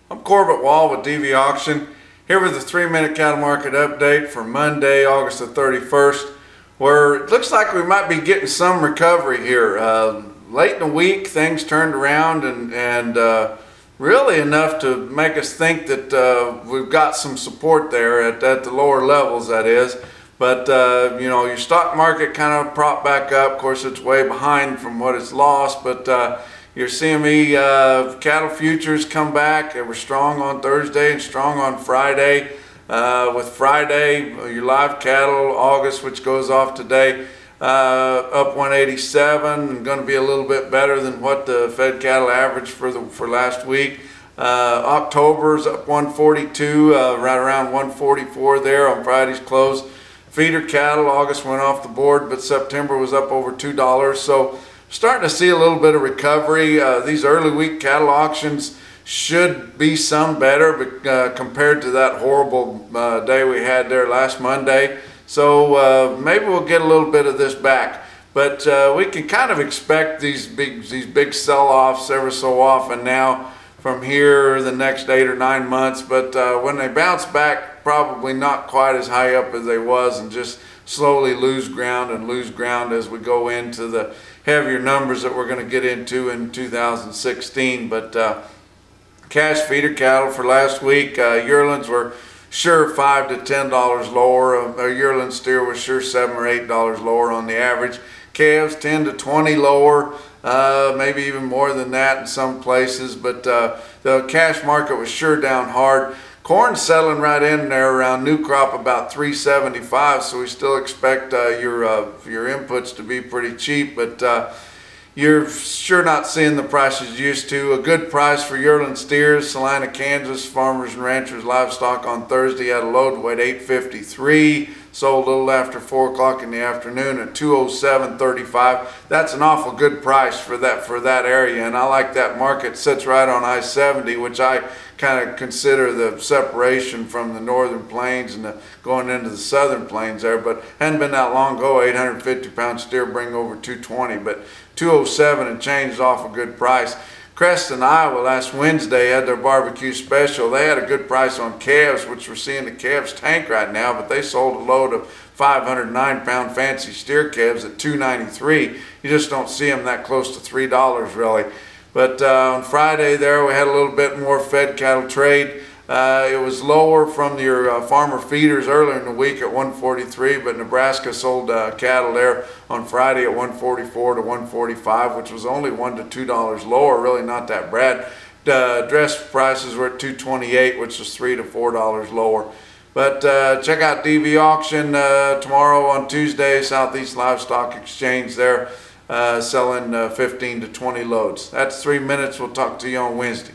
I'm Corbett Wall with DV Auction, here with the 3-minute cattle market update for Monday, August the 31st, where it looks like we might be getting some recovery here. Late in the week, things turned around and really enough to make us think that we've got some support there at the lower levels, that is. But you know, your stock market kind of propped back up. Of course, it's way behind from what it's lost, but your CME cattle futures come back. They were strong on Thursday and strong on Friday. With Friday, your live cattle, August, which goes off today, up 187, and going to be a little bit better than what the Fed cattle average for last week. October's up 142, right around 144 there on Friday's close. Feeder cattle, August went off the board, but September was up over $2. So starting to see a little bit of recovery. These early week cattle auctions should be some better, but compared to that horrible day we had there last Monday. So maybe we'll get a little bit of this back. But we can kind of expect these big sell-offs ever so often now from here the next 8 or 9 months. But when they bounce back, probably not quite as high up as they was, and just slowly lose ground as we go into the heavier numbers that we're going to get into in 2016. But cash feeder cattle for last week, yearlings were sure $5 to $10 lower. A yearling steer was sure $7 or $8 lower on the average. Calves 10 to 20 lower, maybe even more than that in some places. But the cash market was sure down hard. Corn settling right in there around new crop about $3.75, so we still expect your inputs to be pretty cheap, but you're sure not seeing the prices you used to. A good price for yearling steers, Salina, Kansas, Farmers and Ranchers Livestock on Thursday had a load weight 853, sold a little after 4 o'clock in the afternoon at 207.35. That's an awful good price for that area, and I like that market. Sits right on I-70, which I kind of consider the separation from the northern plains and going into the southern plains there. But hadn't been that long ago, 850-pound steer bring over 220, but 207 and change is off a good price. Creston, Iowa last Wednesday had their barbecue special. They had a good price on calves, which we're seeing the calves tank right now, but they sold a load of 509-pound fancy steer calves at $293. You just don't see them that close to $3 really. But on Friday there, we had a little bit more fed cattle trade. It was lower from your farmer feeders earlier in the week at 143, but Nebraska sold cattle there on Friday at 144 to 145, which was only $1 to $2 lower, really not that bad. Dress prices were at 228, which was $3 to $4 lower. But check out DV Auction tomorrow on Tuesday, Southeast Livestock Exchange there, selling 15 to 20 loads. That's 3 minutes. We'll talk to you on Wednesday.